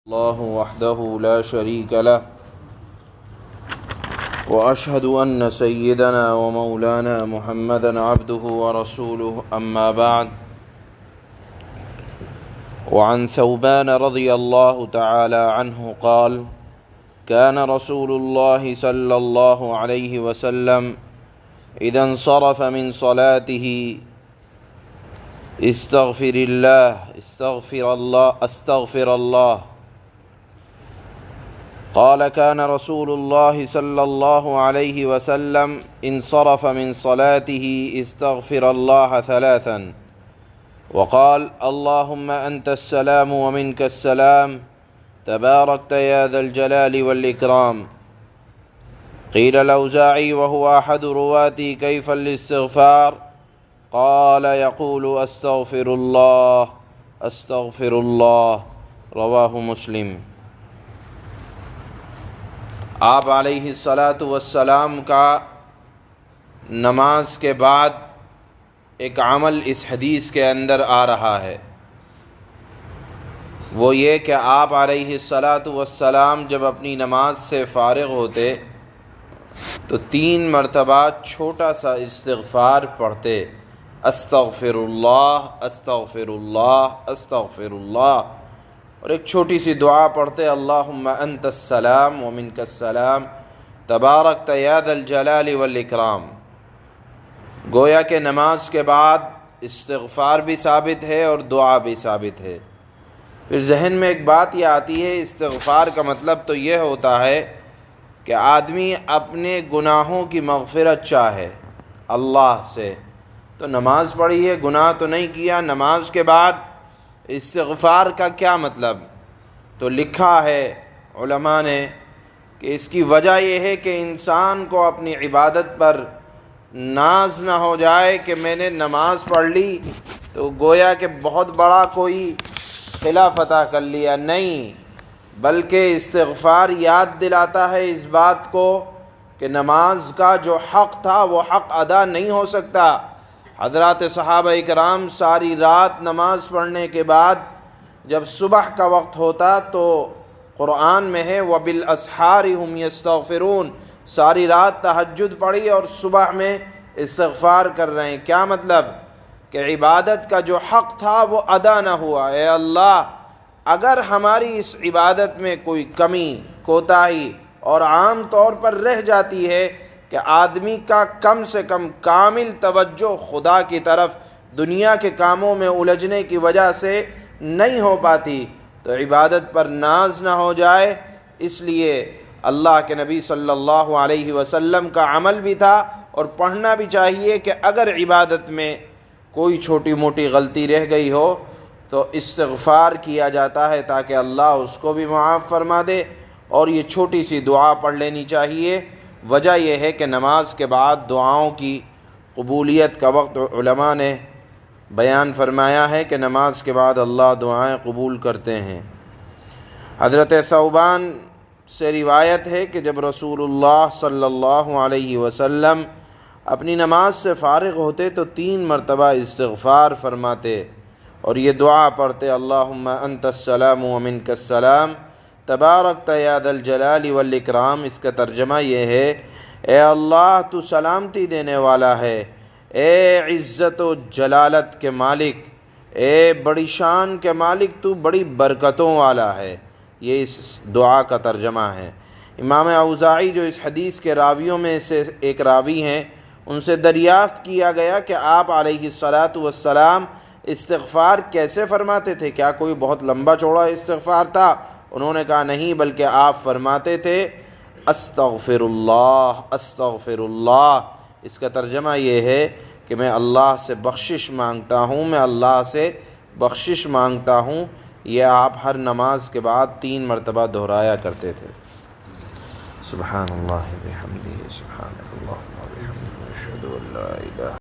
الله وحده لا شريك له وأشهد أن سيدنا ومولانا محمدا عبده ورسوله أما بعد وعن ثوبان رضي الله تعالى عنه قال كان رسول الله صلى الله عليه وسلم إذا انصرف من صلاته استغفر الله قال كان رسول الله صلى الله عليه وسلم انصرف من صلاته استغفر الله ثلاثا وقال اللهم أنت السلام ومنك السلام تباركت يا ذا الجلال والإكرام. قيل الأوزاعي وهو أحد رواتي كيف الاستغفار؟ قال يقول استغفر الله رواہ مسلم. آپ علیہ الصلاۃ والسلام کا نماز کے بعد ایک عمل اس حدیث کے اندر آ رہا ہے، وہ یہ کہ آپ علیہ الصلاۃ والسلام جب اپنی نماز سے فارغ ہوتے تو 3 مرتبہ چھوٹا سا استغفار پڑھتے، استغفر اللہ، اور ایک چھوٹی سی دعا پڑھتے اللہم انت السلام ومنک السلام تبارکت یا ذا الجلال والاکرام. گویا کہ نماز کے بعد استغفار بھی ثابت ہے اور دعا بھی ثابت ہے. پھر ذہن میں ایک بات یہ آتی ہے، استغفار کا مطلب تو یہ ہوتا ہے کہ آدمی اپنے گناہوں کی مغفرت چاہے اللہ سے. تو نماز پڑھی ہے، گناہ تو نہیں کیا، نماز کے بعد استغفار کا کیا مطلب؟ تو لکھا ہے علماء نے کہ اس کی وجہ یہ ہے کہ انسان کو اپنی عبادت پر ناز نہ ہو جائے کہ میں نے نماز پڑھ لی تو گویا کہ بہت بڑا کوئی قلعہ فتح کر لیا، نہیں، بلکہ استغفار یاد دلاتا ہے اس بات کو کہ نماز کا جو حق تھا وہ حق ادا نہیں ہو سکتا. حضرات صحابہ اکرام ساری رات نماز پڑھنے کے بعد جب صبح کا وقت ہوتا تو قرآن میں ہے وَبِالْأَسْحَارِ هُمْ يَسْتَغْفِرُونَ، ساری رات تہجد پڑھی اور صبح میں استغفار کر رہے ہیں. کیا مطلب؟ کہ عبادت کا جو حق تھا وہ ادا نہ ہوا. اے اللہ، اگر ہماری اس عبادت میں کوئی کمی کوتاہی اور عام طور پر رہ جاتی ہے کہ آدمی کا کم سے کم کامل توجہ خدا کی طرف دنیا کے کاموں میں الجھنے کی وجہ سے نہیں ہو پاتی، تو عبادت پر ناز نہ ہو جائے. اس لیے اللہ کے نبی صلی اللہ علیہ وسلم کا عمل بھی تھا اور پڑھنا بھی چاہیے کہ اگر عبادت میں کوئی چھوٹی موٹی غلطی رہ گئی ہو تو استغفار کیا جاتا ہے تاکہ اللہ اس کو بھی معاف فرما دے، اور یہ چھوٹی سی دعا پڑھ لینی چاہیے. وجہ یہ ہے کہ نماز کے بعد دعاؤں کی قبولیت کا وقت علماء نے بیان فرمایا ہے کہ نماز کے بعد اللہ دعائیں قبول کرتے ہیں. حضرت ثوبان سے روایت ہے کہ جب رسول اللہ صلی اللہ علیہ وسلم اپنی نماز سے فارغ ہوتے تو 3 مرتبہ استغفار فرماتے اور یہ دعا پڑھتے اللہم انت السلام ومنک السلام تبارکت یا ذا الجلال والاکرام. اس کا ترجمہ یہ ہے، اے اللہ تو سلامتی دینے والا ہے، اے عزت و جلالت کے مالک، اے بڑی شان کے مالک، تو بڑی برکتوں والا ہے. یہ اس دعا کا ترجمہ ہے. امام اوزاعی جو اس حدیث کے راویوں میں سے ایک راوی ہیں، ان سے دریافت کیا گیا کہ آپ علیہ الصلاۃ والسلام استغفار کیسے فرماتے تھے؟ کیا کوئی بہت لمبا چوڑا استغفار تھا؟ انہوں نے کہا نہیں، بلکہ آپ فرماتے تھے استغفر اللہ. اس کا ترجمہ یہ ہے کہ میں اللہ سے بخشش مانگتا ہوں، میں اللہ سے بخشش مانگتا ہوں. یہ آپ ہر نماز کے بعد 3 مرتبہ دہرایا کرتے تھے. سبحان اللہ بحمدہ، سبحان اللہ وبحمدہ، اشہد ان لا الہ